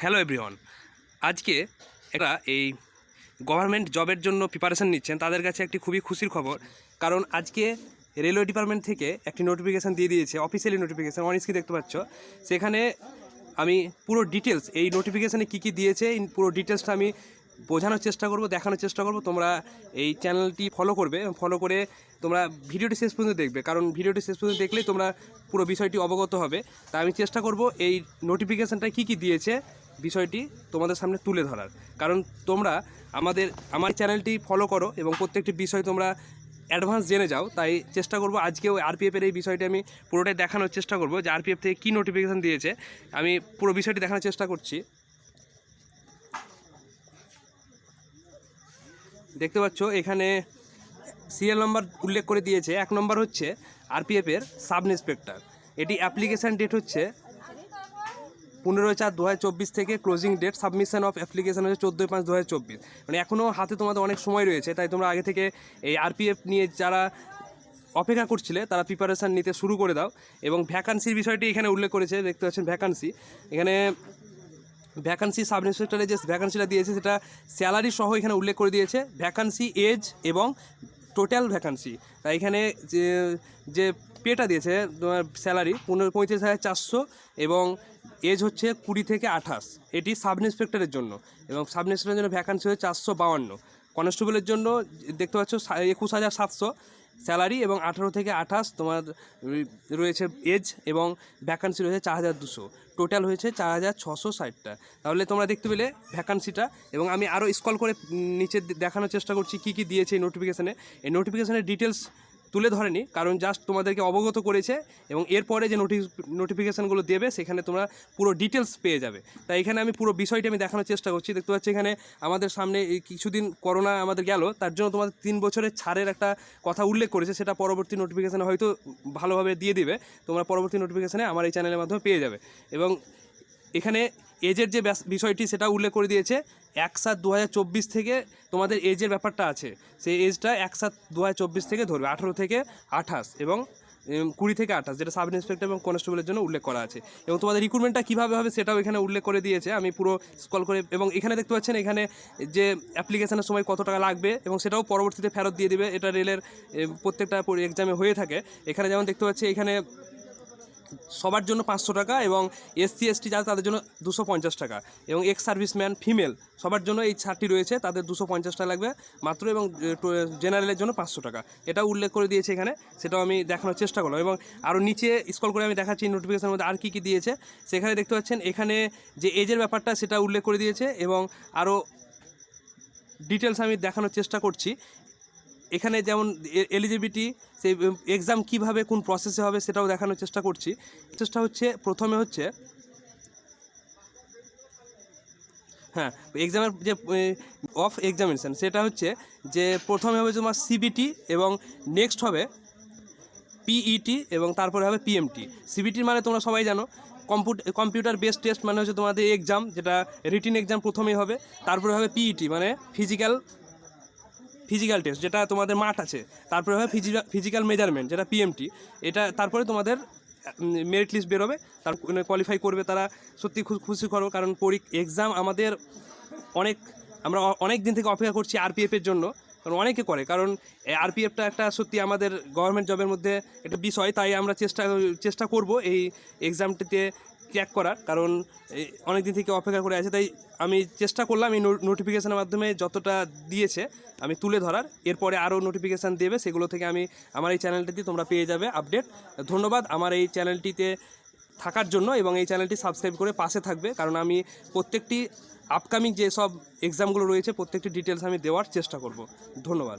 Hello everyone, আজকে একটা এই গভর্নমেন্ট জবের জন্য প্রিপারেশান নিচ্ছেন তাদের কাছে একটি খুবই খুশির খবর। কারণ আজকে রেলওয়ে ডিপার্টমেন্ট থেকে একটি নোটিফিকেশান দিয়ে দিয়েছে, অফিসিয়ালি নোটিফিকেশান, অন স্ক্রিনে দেখতে পাচ্ছ। সেখানে আমি পুরো ডিটেলস এই নোটিফিকেশানে কী কী দিয়েছে এই পুরো ডিটেলসটা আমি বোঝানোর চেষ্টা করব, দেখানোর চেষ্টা করব। তোমরা এই চ্যানেলটি ফলো করবে, ফলো করে তোমরা ভিডিওটি শেষ পর্যন্ত দেখবে, কারণ ভিডিওটি শেষ পর্যন্ত দেখলেই তোমরা পুরো বিষয়টি অবগত হবে। তাই আমি চেষ্টা করব এই নোটিফিকেশানটা কী কী দিয়েছে বিষয়টি তোমাদের সামনে তুলে ধরার। কারণ তোমরা আমার চ্যানেলটি ফলো করো এবং প্রত্যেকটি বিষয় তোমরা অ্যাডভান্স জেনে যাও। তাই চেষ্টা করব আজকেও আরপিএফের এই বিষয়টি আমি পুরোটাই দেখানোর চেষ্টা করব যে আরপিএফ থেকে কী নোটিফিকেশান দিয়েছে। আমি পুরো বিষয়টি দেখানোর চেষ্টা করছি। দেখতে পাচ্ছ এখানে সিরিয়াল নম্বর উল্লেখ করে দিয়েছে। 1 নম্বর হচ্ছে আরপিএফের সাব ইন্সপেক্টর। এটি অ্যাপ্লিকেশান ডেট হচ্ছে 15/4/2024 থেকে closing date, submission of application হচ্ছে 14/5/2024। মানে এখনও হাতে তোমাদের অনেক সময় রয়েছে। তাই তোমরা আগে থেকে এই আরপিএফ নিয়ে যারা অপেক্ষা করছিলে তারা প্রিপারেশান নিতে শুরু করে দাও। এবং ভ্যাকান্সির বিষয়টি এখানে উল্লেখ করেছে, দেখতে পাচ্ছেন ভ্যাকান্সি। এখানে ভ্যাকান্সি সাব ইন্সপেক্টরে যে ভ্যাকান্সিটা দিয়েছে সেটা স্যালারি সহ এখানে উল্লেখ করে দিয়েছে, ভ্যাকান্সি, এজ এবং টোটাল ভ্যাকান্সি। তাই এখানে যে পেটা দিয়েছে তোমার স্যালারি 35,400 এবং এজ হচ্ছে 20 থেকে 28। এটি সাব ইন্সপেক্টরের জন্য, এবং সাব ইন্সপেক্টরের জন্য ভ্যাকান্সি হচ্ছে 452। কনস্টেবলের জন্য দেখতে পাচ্ছ 21,700 স্যালারি এবং 18 থেকে 28 তোমার রয়েছে এজ, এবং ভ্যাকান্সি রয়েছে 4,200। টোটাল হয়েছে 4,660টা। তাহলে তোমরা দেখতে পেলে ভ্যাকান্সিটা। এবং আমি আরও স্ক্রল করে নিচে দেখানোর চেষ্টা করছি কী কী দিয়েছে এই নোটিফিকেশানে। এই নোটিফিকেশানের ডিটেলস তুলে ধরেনি, কারণ জাস্ট তোমাদেরকে অবগত করেছে, এবং এরপরে যে নোটিফিকেশানগুলো দেবে সেখানে তোমরা পুরো ডিটেলস পেয়ে যাবে। তাই এখানে আমি পুরো বিষয়টি আমি দেখানোর চেষ্টা করছি। দেখতে পাচ্ছি এখানে আমাদের সামনে এই কিছুদিন করোনা আমাদের গেল, তার জন্য তোমাদের 3 বছরের ছাড়ের একটা কথা উল্লেখ করেছে। সেটা পরবর্তী নোটিফিকেশানে হয়তো ভালোভাবে দিয়ে দিবে, তোমরা পরবর্তী নোটিফিকেশানে আমার এই চ্যানেলের মাধ্যমে পেয়ে যাবে। এবং এখানে এজের যে বিষয়টি সেটা উল্লেখ করে দিয়েছে। 1/7/2024 থেকে তোমাদের এজের ব্যাপারটা আছে, সেই এজটা 1/7/2024 থেকে ধরবে, 18 থেকে 28 এবং 20 থেকে 28, যেটা সাব ইন্সপেক্টর এবং কনস্টেবলের জন্য উল্লেখ করা আছে। এবং তোমাদের রিক্রুটমেন্টটা কীভাবে হবে সেটাও এখানে উল্লেখ করে দিয়েছে। আমি পুরো স্ক্রল করে, এবং এখানে দেখতে পাচ্ছেন এখানে যে অ্যাপ্লিকেশানের সময় কত টাকা লাগবে এবং সেটাও পরবর্তীতে ফেরত দিয়ে দিবে। এটা রেলের প্রত্যেকটা এক্সামে হয়ে থাকে। এখানে যেমন দেখতে পাচ্ছি এখানে সবার জন্য 500 টাকা, এবং SC ST যারা তাদের জন্য 250 টাকা, এবং এক্স সার্ভিসম্যান ফিমেল সবার জন্য এই ছাড়টি রয়েছে, তাদের 250 টাকা লাগবে মাত্র, এবং জেনারেলের জন্য 500 টাকা। এটা উল্লেখ করে দিয়েছে এখানে, সেটাও আমি দেখানোর চেষ্টা করলাম। এবং আরও নিচে স্ক্রল করে আমি দেখাচ্ছি নোটিফিকেশনের মধ্যে আর কী কী দিয়েছে। সেখানে দেখতে পাচ্ছেন এখানে যে এজের ব্যাপারটা সেটা উল্লেখ করে দিয়েছে, এবং আরও ডিটেলস আমি দেখানোর চেষ্টা করছি। এখানে যেমন এলিজিবিলিটি, সেই এক্সাম কীভাবে কোন প্রসেসে হবে সেটাও দেখানোর চেষ্টা করছি। চেষ্টা হচ্ছে প্রথমে হচ্ছে এক্সামের যে অফ এক্সামিনেশান, সেটা হচ্ছে যে প্রথমে হবে তোমার সিবিটি, এবং নেক্সট হবে পিইটি, এবং তারপরে হবে পিএমটি। সিবিটির মানে তোমরা সবাই জানো, কম্পিউটার বেসড টেস্ট, মানে হচ্ছে তোমাদের এক্সাম, যেটা রিটিন এক্সাম প্রথমেই হবে। তারপরে হবে পিইটি মানে ফিজিক্যাল টেস্ট, যেটা তোমাদের মাঠ আছে। তারপরে হবে ফিজিক্যাল মেজারমেন্ট, যেটা পিএমটি। এটা তারপরে তোমাদের মেরিট লিস্ট বেরোবে, তার কোয়ালিফাই করবে তারা। সত্যি খুশি করো, কারণ এক্সাম আমরা অনেক দিন থেকে অপেক্ষা করছি আরপিএফের জন্য, কারণ অনেকে করে, কারণ আরপিএফটা একটা সত্যি আমাদের গভর্নমেন্ট জবের মধ্যে একটা বিষয়। তাই আমরা চেষ্টা করব এই এক্সামটিতে ক্র্যাক করার, কারণ অনেক দিন থেকে অপেক্ষা করে আছে। তাই আমি চেষ্টা করলাম এই নোটিফিকেশানের মাধ্যমে যতটা দিয়েছে আমি তুলে ধরার। এরপরে আরও নোটিফিকেশান দেবে, সেগুলো থেকে আমার এই চ্যানেলটিতে তোমরা পেয়ে যাবে আপডেট। ধন্যবাদ আমার এই চ্যানেলটিতে থাকার জন্য, এবং এই চ্যানেলটি সাবস্ক্রাইব করে পাশে থাকবে, কারণ আমি প্রত্যেকটি আপকামিং যে সব এক্সামগুলো রয়েছে প্রত্যেকটি ডিটেলস আমি দেওয়ার চেষ্টা করব। ধন্যবাদ।